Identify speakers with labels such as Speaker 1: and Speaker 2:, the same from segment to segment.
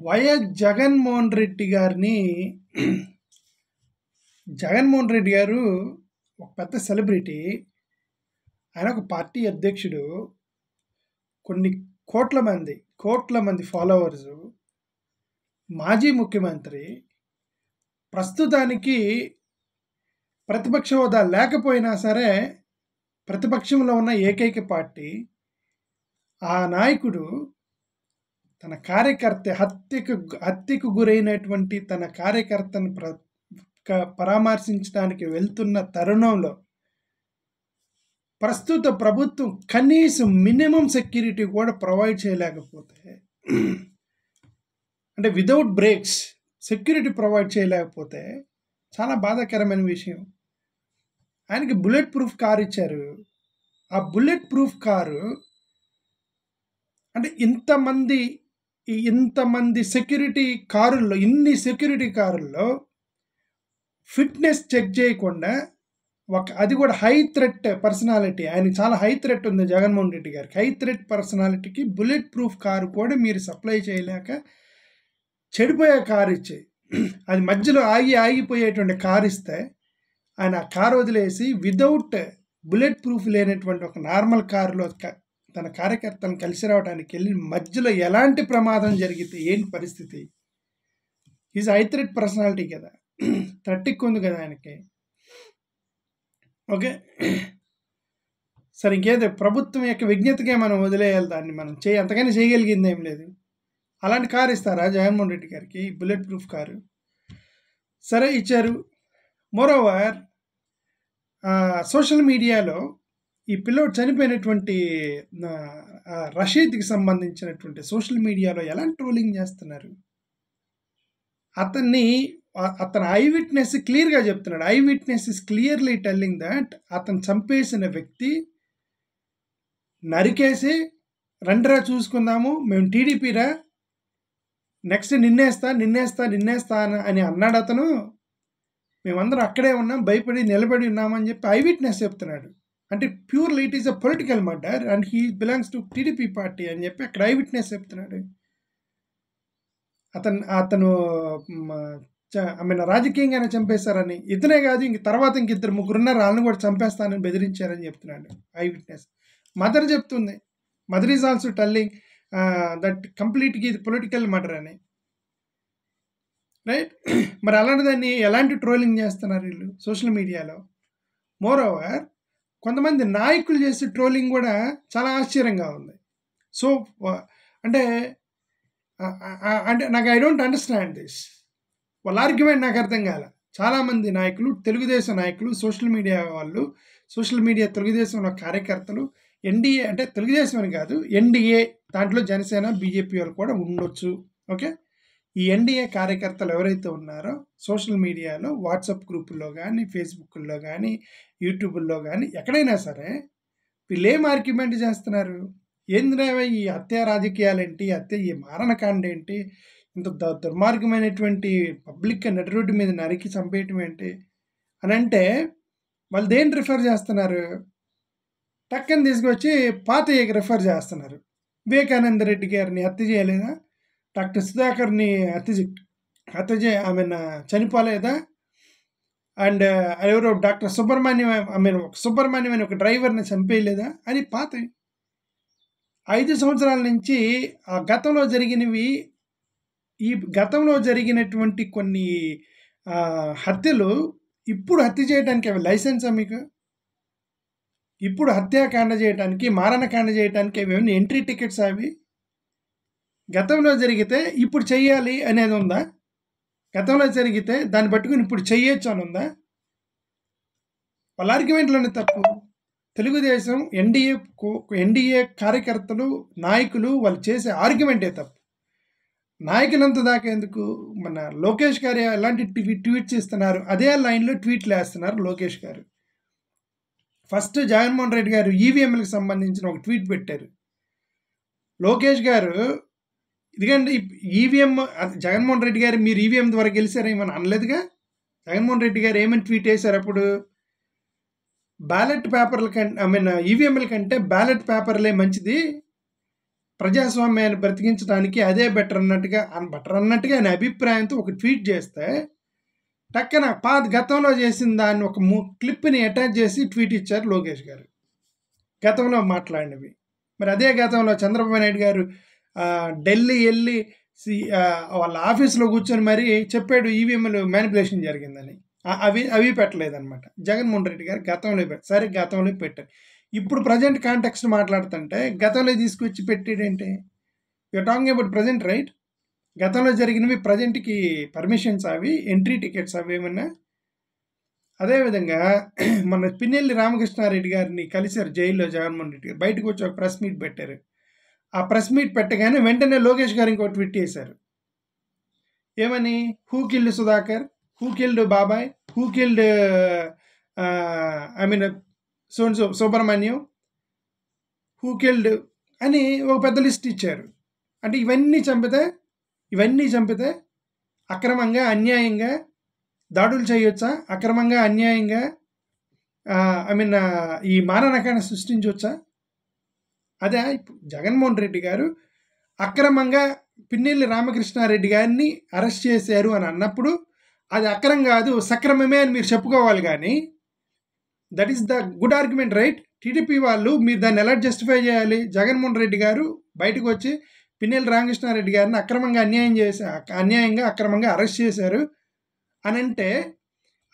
Speaker 1: YS Jaganmohan Reddy గారిని జగన్మోహన్ రెడ్డి గారు ఒక పెద్ద సెలబ్రిటీ. ఆయన ఒక పార్టీ అధ్యక్షుడు. కొన్ని కోట్ల మంది ఫాలోవర్స్. మాజీ ముఖ్యమంత్రి. ప్రస్తుతానికి ప్రతిపక్ష హోదా లేకపోయినా సరే ప్రతిపక్షంలో ఉన్న ఏకైక పార్టీ. ఆ నాయకుడు తన కార్యకర్త హత్యకు గురైనటువంటి తన కార్యకర్తను పరామర్శించడానికి వెళ్తున్న తరుణంలో ప్రస్తుత ప్రభుత్వం కనీసం మినిమం సెక్యూరిటీ కూడా ప్రొవైడ్ చేయలేకపోతే, అంటే వితౌట్ బ్రేక్స్ సెక్యూరిటీ ప్రొవైడ్ చేయలేకపోతే చాలా బాధాకరమైన విషయం. ఆయనకి బుల్లెట్ ప్రూఫ్ కారు ఇచ్చారు. ఆ బుల్లెట్ ప్రూఫ్ కారు అంటే ఇంతమంది సెక్యూరిటీ కారుల్లో, ఇన్ని సెక్యూరిటీ కారుల్లో ఫిట్నెస్ చెక్ చేయకుండా అది కూడా హై థ్రెట్ పర్సనాలిటీ, ఆయన చాలా హై థ్రెట్ ఉంది జగన్మోహన్ రెడ్డి గారికి. హై థ్రెట్ పర్సనాలిటీకి బుల్లెట్ ప్రూఫ్ కారు కూడా మీరు సప్లై చేయలేక చెడిపోయే కారు ఇచ్చి, అది మధ్యలో ఆగిపోయేటువంటి కారు ఇస్తే ఆయన ఆ కారు వదిలేసి వితౌట్ బుల్లెట్ ప్రూఫ్ లేనటువంటి ఒక నార్మల్ కారులో తన కార్యకర్తలను కలిసి రావడానికి వెళ్ళి మధ్యలో ఎలాంటి ప్రమాదం జరిగితే ఏంటి పరిస్థితి? ఈజ్ హై థ్రెట్ పర్సనాలిటీ కదా, థ్రెట్ ఉంది కదా ఆయనకి. ఓకే, సరే ఇంకేదో ప్రభుత్వం యొక్క విజ్ఞతకే మనం వదిలేయాలి, దాన్ని మనం అంతకైనా చేయగలిగింది ఏం లేదు. అలాంటి కారు ఇస్తారా జగన్మోహన్ రెడ్డి గారికి? బుల్లెట్ ప్రూఫ్ కారు సరే ఇచ్చారు. మోరోవర్ సోషల్ మీడియాలో ఈ పిల్లోడు చనిపోయినటువంటి రషీద్కి సంబంధించినటువంటి సోషల్ మీడియాలో ఎలాంటి ట్రోలింగ్ చేస్తున్నారు. అతను ఐ విట్నెస్ క్లియర్గా చెప్తున్నాడు. I witness is clearly telling that అతను చంపేసిన వ్యక్తి నరికేసి రండిరా చూసుకుందాము, మేము టీడీపీరా, నెక్స్ట్ నిన్నేస్తా అని అన్నాడు అతను. మేమందరం అక్కడే ఉన్నాం, భయపడి నిలబడి ఉన్నామని చెప్పి ఐ విట్నెస్ చెప్తున్నాడు. అంటే purely it is a political murder and he belongs to TDP party అని చెప్పి అక్కడ ఐ విట్నెస్ చెప్తున్నాడు. అతను రాజకీయంగానే చంపేశారని, ఇతనే కాదు తర్వాత ఇంకిద్దరు ముగ్గురున్నారు, వాళ్ళని కూడా చంపేస్తానని బెదిరించారని చెప్తున్నాడు ఐ విట్నెస్. మదర్ చెప్తుంది, mother is also telling that కంప్లీట్గా ఇది పొలిటికల్ మర్డర్ అని, రైట్? మరి అలాంటిదాన్ని ఎలాంటి ట్రోలింగ్ చేస్తున్నారు వీళ్ళు సోషల్ మీడియాలో. మోరోవర్ కొంతమంది నాయకులు చేసే ట్రోలింగ్ కూడా చాలా ఆశ్చర్యంగా ఉంది. సో అంటే నాకు ఐ డోంట్ అండర్స్టాండ్ దిస్. వాళ్ళ ఆర్గ్యుమెంట్ నాకు అర్థం కాల. చాలామంది నాయకులు, తెలుగుదేశం నాయకులు, సోషల్ మీడియా వాళ్ళు, సోషల్ మీడియా తెలుగుదేశంలో కార్యకర్తలు, ఎన్డీఏ అంటే తెలుగుదేశం అని కాదు, ఎన్డీఏ దాంట్లో జనసేన బీజేపీ వాళ్ళు కూడా ఉండొచ్చు. ఓకే, ఈ ఎన్డీఏ కార్యకర్తలు ఎవరైతే ఉన్నారో సోషల్ మీడియాలో వాట్సాప్ గ్రూపుల్లో కానీ, ఫేస్బుక్లో కానీ, యూట్యూబ్లో కానీ ఎక్కడైనా సరే వీళ్ళు ఏం ఆర్గ్యుమెంట్ చేస్తున్నారు? ఏంద్రేవో ఈ హత్య రాజకీయాలేంటి, ఈ మారణకాండ ఏంటి, ఇంత దుర్మార్గమైనటువంటి పబ్లిక్ నడి రోడ్డు మీద నరికి చంపేయటం ఏంటి అని అంటే వాళ్ళు దేన్ని రిఫర్ చేస్తున్నారు? టక్కని తీసుకొచ్చి పాతయ్యకి రిఫర్ చేస్తున్నారు. వివేకానంద రెడ్డి గారిని హత్య చేయలేదా? డాక్టర్ సుధాకర్ని చనిపోలేదా? అండ్ ఎవరో డాక్టర్ సుబ్రహ్మణ్యం అని ఒక డ్రైవర్ని చంపేయలేదా అని పాతవి. 5 సంవత్సరాల నుంచి ఆ గతంలో జరిగినటువంటి కొన్ని హత్యలు ఇప్పుడు హత్య చేయడానికి అవి లైసెన్సా మీకు? ఇప్పుడు హత్యాకాండ చేయడానికి, మారణకాండ చేయడానికి అవి ఎంట్రీ టికెట్స్? అవి గతంలో జరిగితే ఇప్పుడు చెయ్యాలి అనేది ఉందా? గతంలో జరిగితే దాన్ని పట్టుకుని ఇప్పుడు చెయ్యొచ్చు అని ఉందా? వాళ్ళ ఆర్గ్యుమెంట్లోనే తప్పు. తెలుగుదేశం ఎన్డీఏ కార్యకర్తలు, నాయకులు వాళ్ళు చేసే ఆర్గ్యుమెంటే తప్పు. నాయకులంతా దాకా ఎందుకు? మన లోకేష్ గారు ఎలాంటి ట్వీట్స్ ఇస్తున్నారు, అదే లైన్లో ట్వీట్లు వేస్తున్నారు లోకేష్ గారు. ఫస్ట్ జగన్మోహన్ రెడ్డి గారు ఈవీఎంలకు సంబంధించిన ఒక ట్వీట్ పెట్టారు. లోకేష్ గారు ఇదిగండి ఈవీఎం, జగన్మోహన్ రెడ్డి గారు మీరు ఈవీఎం ద్వారా గెలిచారేమని అనలేదుగా. జగన్మోహన్ రెడ్డి గారు ఏమని ట్వీట్ వేశారు అప్పుడు? బ్యాలెట్ పేపర్ల కంటే ఈవీఎంల కంటే బ్యాలెట్ పేపర్లే మంచిది, ప్రజాస్వామ్యాన్ని బ్రతికించడానికి అదే బెటర్ అన్నట్టుగా ఆయన అభిప్రాయంతో ఒక ట్వీట్ చేస్తే టక్కన గతంలో చేసిన దాన్ని ఒక క్లిప్ని అటాచ్ చేసి ట్వీట్ ఇచ్చారు లోకేష్ గారు గతంలో మాట్లాడినవి. మరి అదే గతంలో చంద్రబాబు నాయుడు గారు ఢిల్లీ వెళ్ళి వాళ్ళ ఆఫీస్లో కూర్చొని మరీ చెప్పాడు ఈవీఎంలు మ్యానిపులేషన్ జరిగిందని. అవి పెట్టలేదన్నమాట. జగన్మోహన్ రెడ్డి గారు గతంలో పెట్టారు. ఇప్పుడు ప్రజెంట్ కాంటెక్స్ట్ మాట్లాడుతుంటే గతంలో తీసుకొచ్చి పెట్టేటంటే you're talking about present, right? గతంలో జరిగినవి ప్రజెంట్కి పర్మిషన్స్ అవి, ఎంట్రీ టికెట్స్ అవి ఏమన్నా. అదేవిధంగా మన పిన్నెల్లి రామకృష్ణారెడ్డి గారిని కలిశారు జైల్లో జగన్మోహన్ రెడ్డి గారు. బయటకు వచ్చి ఒక ప్రెస్ మీట్ పెట్టారు. ఆ ప్రెస్ మీట్ పెట్టగానే వెంటనే లోకేష్ గారు ఇంకో ట్వీట్ చేశారు. ఏమని? Who killed Sudhakar, who killed బాబాయ్, who killed Subrahmanyam, who killed అని ఒక పెద్ద లిస్ట్ ఇచ్చారు. అంటే ఇవన్నీ చంపితే అక్రమంగా అన్యాయంగా దాడులు చేయొచ్చా? అక్రమంగా అన్యాయంగా ఈ మాననకాన్ని సృష్టించవచ్చా? అదే జగన్మోహన్ రెడ్డి గారు అక్రమంగా పిన్నెల్లి రామకృష్ణారెడ్డి గారిని అరెస్ట్ చేశారు అని అన్నప్పుడు అది అక్రమం కాదు, సక్రమమే అని మీరు చెప్పుకోవాలి. కానీ that is the good argument, right? TDP వాళ్ళు మీరు దాన్ని ఎలా జస్టిఫై చేయాలి? జగన్మోహన్ రెడ్డి గారు బయటకు వచ్చి పిన్నెల్లి రామకృష్ణారెడ్డి గారిని అన్యాయంగా అక్రమంగా అరెస్ట్ చేశారు అని అంటే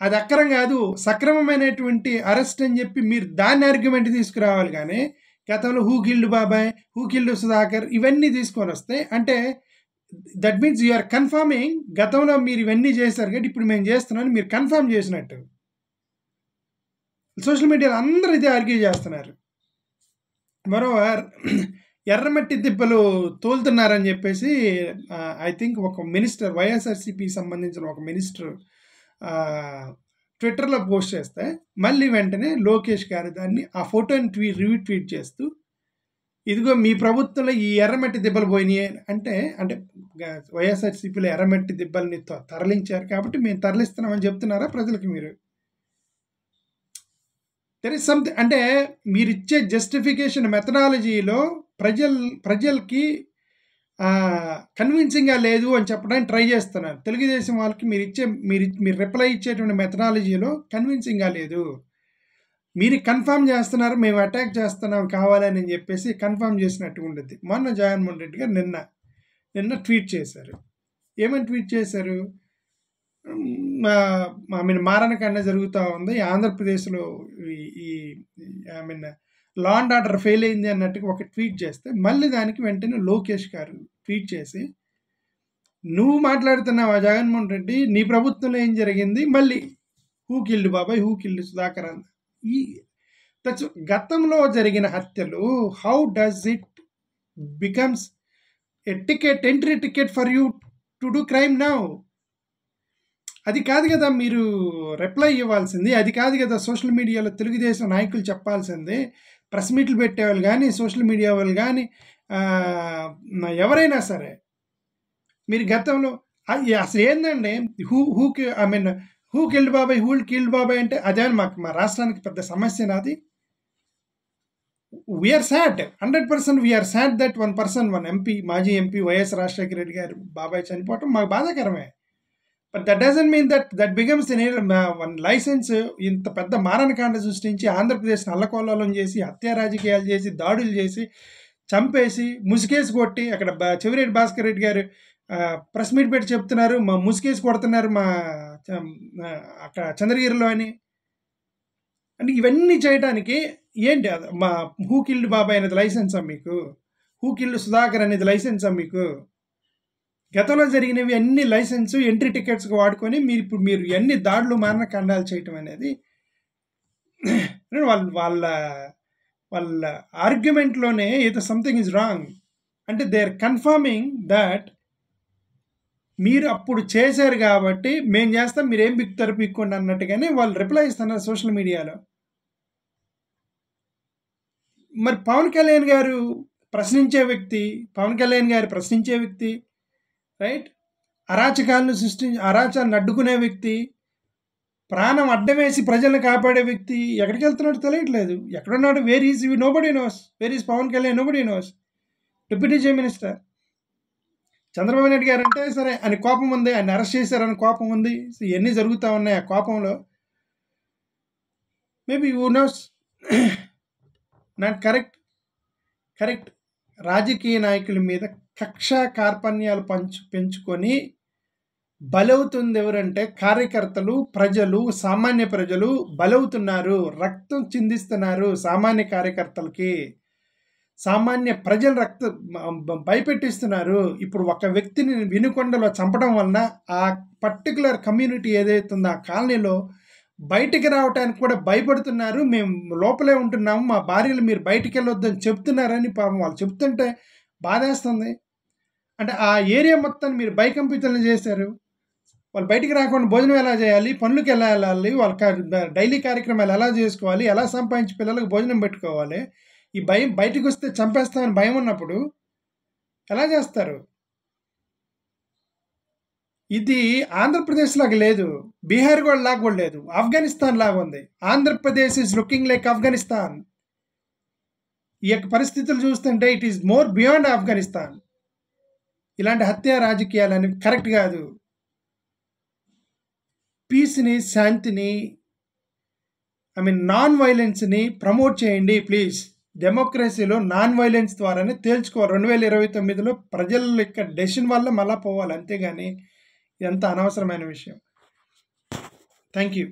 Speaker 1: అది అక్రమం కాదు, సక్రమమైనటువంటి అరెస్ట్ అని చెప్పి మీరు దాన్ని ఆర్గ్యుమెంట్ తీసుకురావాలి. కానీ గతంలో హూ కిల్డ్ బాబాయ్, హూ కిల్డ్ సుధాకర్ ఇవన్నీ తీసుకొని వస్తే అంటే దట్ మీన్స్ యూఆర్ కన్ఫర్మింగ్ గతంలో మీరు ఇవన్నీ చేశారు కాబట్టి ఇప్పుడు మేము చేస్తున్నామని మీరు కన్ఫర్మ్ చేసినట్టు. సోషల్ మీడియాలో అందరూ ఇదే ఆర్గ్యూ చేస్తున్నారు. మరోవర్ ఎర్రమట్టి దిబ్బలు తోలుతున్నారని చెప్పేసి ఐ థింక్ ఒక మినిస్టర్, వైఎస్ఆర్సీపీకి సంబంధించిన ఒక మినిస్టర్ ట్విట్టర్లో పోస్ట్ చేస్తే మళ్ళీ వెంటనే లోకేష్ గారు దాన్ని ఆ ఫోటోని రీట్వీట్ చేస్తూ ఇదిగో మీ ప్రభుత్వంలో ఈ ఎర్రమట్టి దిబ్బలు పోయినాయి అంటే వైఎస్ఆర్సీపీలో ఎర్రమట్టి దిబ్బల్ని తరలించారు కాబట్టి మేము తరలిస్తున్నామని చెప్తున్నారా ప్రజలకి మీరు? దెర్ ఇస్ సంథింగ్ అంటే మీరు ఇచ్చే జస్టిఫికేషన్ మెథడాలజీలో ప్రజలకి కన్విన్సింగ్గా లేదు అని చెప్పడానికి ట్రై చేస్తున్నారు. తెలుగుదేశం వాళ్ళకి మీరు రిప్లై ఇచ్చేటువంటి మెథడాలజీలో కన్విన్సింగ్గా లేదు. మీరు కన్ఫర్మ్ చేస్తున్నారు, మేము అటాక్ చేస్తున్నాం కావాలని చెప్పేసి కన్ఫర్మ్ చేసినట్టు ఉండద్ది. మొన్న జగన్మోహన్ రెడ్డి గారు నిన్న ట్వీట్ చేశారు. ఏమని ట్వీట్ చేశారు? మారణకాండ జరుగుతూ ఉంది ఆంధ్రప్రదేశ్లో, లా అండ్ ఆర్డర్ ఫెయిల్ అయింది అన్నట్టుగా ఒక ట్వీట్ చేస్తే మళ్ళీ దానికి వెంటనే లోకేష్ గారు ట్వీట్ చేసి నువ్వు మాట్లాడుతున్నావా జగన్మోహన్ రెడ్డి, నీ ప్రభుత్వంలో ఏం జరిగింది, మళ్ళీ హూ కిల్డ్ బాబాయ్, హూ కిల్డ్ సుధాకర్ అన్న గతంలో జరిగిన హత్యలు how does it becomes entry ticket for you to do crime now? అది కాదు కదా మీరు రిప్లై ఇవ్వాల్సింది, అది కాదు కదా సోషల్ మీడియాలో తెలుగుదేశం నాయకులు చెప్పాల్సింది. ప్రెస్ మీట్లు పెట్టేవాళ్ళు కానీ, సోషల్ మీడియా వాళ్ళు కానీ, ఎవరైనా సరే మీరు గతంలో అసలు ఏందండి హూ కిల్డ్ బాబాయ్ అంటే అదే మా రాష్ట్రానికి పెద్ద సమస్య నాది. We are sad 100% we are sad that one MP, మాజీ ఎంపీ వైఎస్ రాజశేఖర రెడ్డి గారు బాబాయ్ చనిపోవటం మాకు బాధాకరమే. But that doesn't mean that becomes one license. ఇంత పెద్ద మారణకాండ సృష్టించి ఆంధ్రప్రదేశ్ నల్లకొల్లం చేసి హత్యా రాజకీయాలు చేసి దాడులు చేసి చంపేసి ముసుకేసి కొట్టి అక్కడ చెవిరెడ్డి భాస్కర్ రెడ్డి గారు ప్రెస్ మీట్ పెట్టి చెప్తున్నారు మా ముసుకేసి కొడుతున్నారు మా అక్కడ చంద్రగిరిలో అని. అంటే ఇవన్నీ చేయడానికి ఏంటి మా హూ కిల్డ్ బాబాయ్ అనేది లైసెన్సా మీకు? హూ కిల్డ్ సుధాకర్ అనేది లైసెన్సా మీకు? గతంలో జరిగినవి అన్ని లైసెన్సు ఎంట్రీ టికెట్స్గా వాడుకొని మీరు ఎన్ని దాడులు మారణకాండాలు చేయటం అనేది వాళ్ళ ఆర్గ్యుమెంట్లోనే ఏదో సంథింగ్ ఈజ్ రాంగ్. అంటే దే ఆర్ కన్ఫర్మింగ్ దట్ మీరు అప్పుడు చేశారు కాబట్టి మేము చేస్తాం, మీరేం బిక్తారు పీక్కోండి అన్నట్టుగానే వాళ్ళు రిప్లై ఇస్తున్నారు సోషల్ మీడియాలో. మరి పవన్ కళ్యాణ్ గారు ప్రశ్నించే వ్యక్తి, రైట్? అరాచకాలను అడ్డుకునే వ్యక్తి, ప్రాణం అడ్డమేసి ప్రజలను కాపాడే వ్యక్తి ఎక్కడికి వెళ్తున్నాడో తెలియట్లేదు. ఎక్కడున్నాడు? Where is nobody knows. Where is Pavan Kalyan? Nobody knows. Deputy chief minister. Chandrababu Naidu గారు అంటే సరే ఆయన కోపం ఉంది, ఆయన అరెస్ట్ చేశారని కోపం ఉంది, ఇవన్నీ జరుగుతూ ఉన్నాయి. ఆ కోపంలో maybe who knows, not correct రాజకీయ నాయకుల మీద కక్ష కార్పణ్యాలు పెంచుకొని బలవుతుంది ఎవరంటే కార్యకర్తలు, ప్రజలు, సామాన్య ప్రజలు బలవుతున్నారు, రక్తం చిందిస్తున్నారు. సామాన్య కార్యకర్తలకి, సామాన్య ప్రజల భయపెట్టిస్తున్నారు. ఇప్పుడు ఒక వ్యక్తిని వినుకొండలో చంపడం వలన ఆ పర్టికులర్ కమ్యూనిటీ ఏదైతుందో ఆ కాలనీలో బయటికి రావడానికి కూడా భయపడుతున్నారు. మేము లోపలే ఉంటున్నాము, మా భార్యలు మీరు బయటికి వెళ్ళొద్దని చెప్తున్నారని పాపం వాళ్ళు చెప్తుంటే బాధేస్తుంది. అంటే ఆ ఏరియా మొత్తాన్ని మీరు భయకంపితులను చేశారు. వాళ్ళు బయటికి రాకుండా భోజనం ఎలా చేయాలి, పనులకు ఎలా వెళ్ళాలి, వాళ్ళ డైలీ కార్యక్రమాలు ఎలా చేసుకోవాలి, ఎలా సంపాదించి పిల్లలకు భోజనం పెట్టుకోవాలి, ఈ భయం బయటకు వస్తే చంపేస్తామని భయం ఉన్నప్పుడు ఎలా చేస్తారు? ఇది ఆంధ్రప్రదేశ్ లాగా లేదు, బీహార్ కూడా లాగా కూడా లేదు, ఆఫ్ఘనిస్తాన్ లాగా ఉంది. Andhra Pradesh is looking like Afghanistan. ఈ యొక్క పరిస్థితులు చూస్తుంటే it is more beyond Afghanistan. ఇలాంటి హత్య రాజకీయాలు అనేవి కరెక్ట్ కాదు. పీస్ని, శాంతిని, నాన్ వైలెన్స్ని ప్రమోట్ చేయండి ప్లీజ్. డెమోక్రసీలో నాన్ వైలెన్స్ ద్వారానే తేల్చుకోవాలి. 2029లో ప్రజల యొక్క డెసిషన్ వల్ల మళ్ళా పోవాలి, అంతేగాని ఇదంతా అనవసరమైన విషయం. Thank you.